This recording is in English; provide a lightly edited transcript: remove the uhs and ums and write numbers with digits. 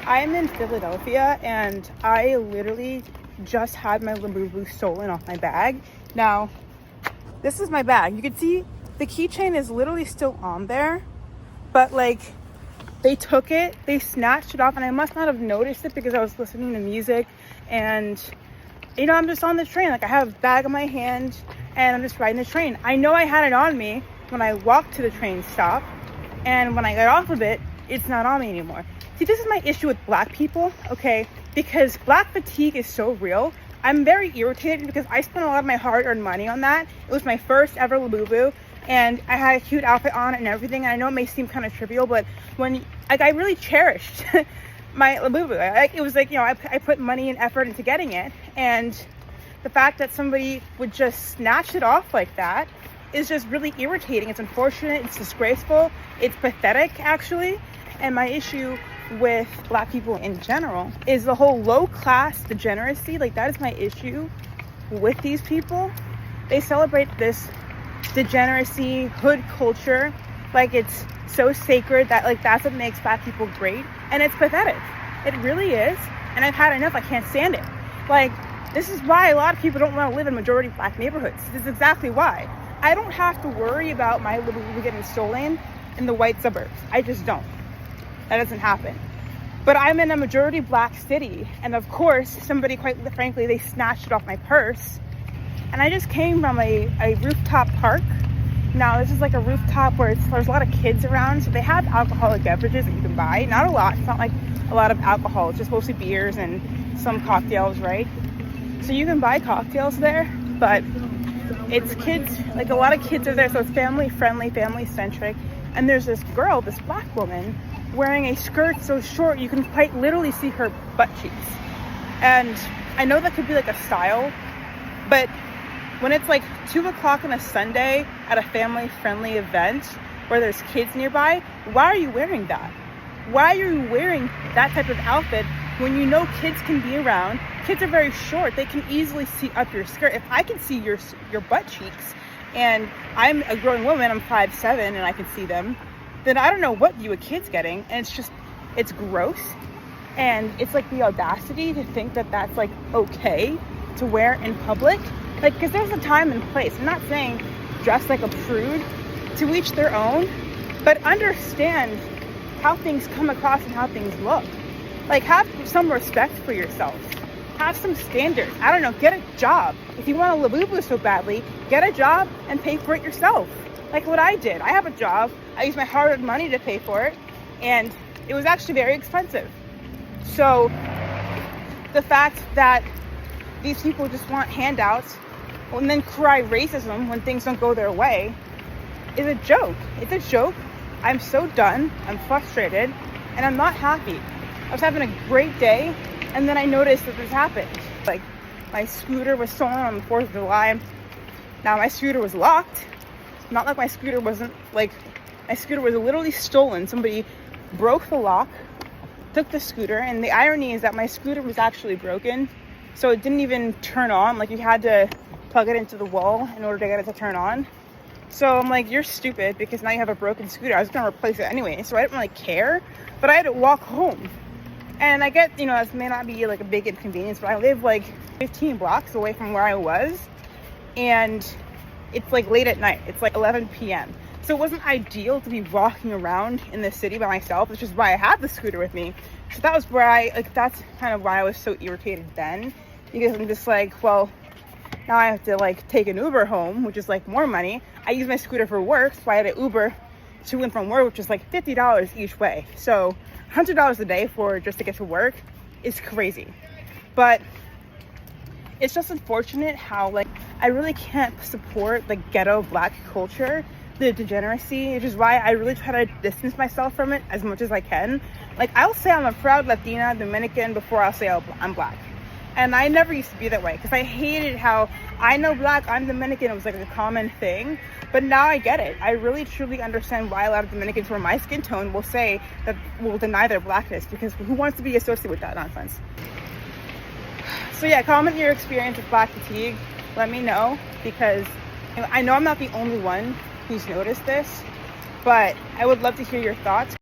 I'm in Philadelphia and I literally just had my Labubu stolen off my bag. Now, this is my bag. You can see the keychain is literally still on there, but like they took it, they snatched it off, and I must not have noticed it because I was listening to music and I'm just on the train. Like I have a bag in my hand and I'm just riding the train. I know I had it on me when I walked to the train stop, and when I got off of it, it's not on me anymore. See, this is my issue with Black people, okay? Because Black fatigue is so real. I'm very irritated because I spent a lot of my hard-earned money on that. It was my first ever Labubu, and I had a cute outfit on it and everything. And I know it may seem kind of trivial, but when I really cherished my Labubu. It was like, I put money and effort into getting it, and the fact that somebody would just snatch it off like that is just really irritating. It's unfortunate, it's disgraceful, it's pathetic actually. And my issue with Black people in general is the whole low class degeneracy. Like that is my issue with these people. They celebrate this degeneracy, hood culture, like it's so sacred that like that's what makes Black people great, and it's pathetic. It really is, and I've had enough. I can't stand it. Like, this is why a lot of people don't want to live in majority Black neighborhoods. This is exactly why. I don't have to worry about my Labubu getting stolen in the white suburbs. I just don't. That doesn't happen. But I'm in a majority Black city, and of course somebody, quite frankly, they snatched it off my purse. And I just came from a rooftop park. Now this is like a rooftop where there's a lot of kids around, so they have alcoholic beverages that you can buy. Not a lot. It's not like a lot of alcohol. It's just mostly beers and some cocktails, right? So you can buy cocktails there, but it's kids, like a lot of kids are there, so it's family friendly, family centric. And there's this girl, this Black woman, wearing a skirt so short you can quite literally see her butt cheeks. And I know that could be like a style, but when it's like 2 o'clock on a Sunday at a family friendly event where there's kids nearby, why are you wearing that? Why are you wearing that type of outfit when you know kids can be around? Kids are very short. They can easily see up your skirt. If I can see your butt cheeks, and I'm a grown woman, I'm 5'7", and I can see them, then I don't know what view a kid's getting. And it's gross. And it's like the audacity to think that that's like okay to wear in public. Like, because there's a time and place. I'm not saying dress like a prude, to each their own, but understand how things come across and how things look. Like, have some respect for yourself. Have some standards. I don't know, get a job. If you want a Labubu so badly, get a job and pay for it yourself. Like what I did. I have a job. I used my hard-earned money to pay for it, and it was actually very expensive. So the fact that these people just want handouts and then cry racism when things don't go their way is a joke. It's a joke. I'm so done. I'm frustrated, and I'm not happy. I was having a great day, and then I noticed that this happened. Like, my scooter was stolen on the 4th of July. Now, my scooter was locked. Not like my scooter wasn't, like, my scooter was literally stolen. Somebody broke the lock, took the scooter, and the irony is that my scooter was actually broken, so it didn't even turn on. Like, you had to plug it into the wall in order to get it to turn on. So I'm like, you're stupid because now you have a broken scooter. I was going to replace it anyway, so I didn't really care, but I had to walk home. And I get, this may not be like a big inconvenience, but I live like 15 blocks away from where I was, and it's like late at night. It's like 11 p.m. So it wasn't ideal to be walking around in the city by myself, which is why I had the scooter with me. So that was where that's kind of why I was so irritated then, because I'm just like, well, now I have to like take an Uber home, which is like more money. I use my scooter for work, so I had an Uber to and from work, which is like $50 each way. So $100 a day just to get to work is crazy. But it's just unfortunate how like I really can't support the ghetto Black culture, the degeneracy, which is why I really try to distance myself from it as much as I can. Like, I'll say I'm a proud Latina, Dominican before I'll say I'm Black. And I never used to be that way because I hated how I know Black, I'm Dominican. It was like a common thing. But now I get it. I really truly understand why a lot of Dominicans from my skin tone will say that, will deny their Blackness, because who wants to be associated with that nonsense? So yeah, comment your experience with Black fatigue. Let me know, because I know I'm not the only one who's noticed this, but I would love to hear your thoughts.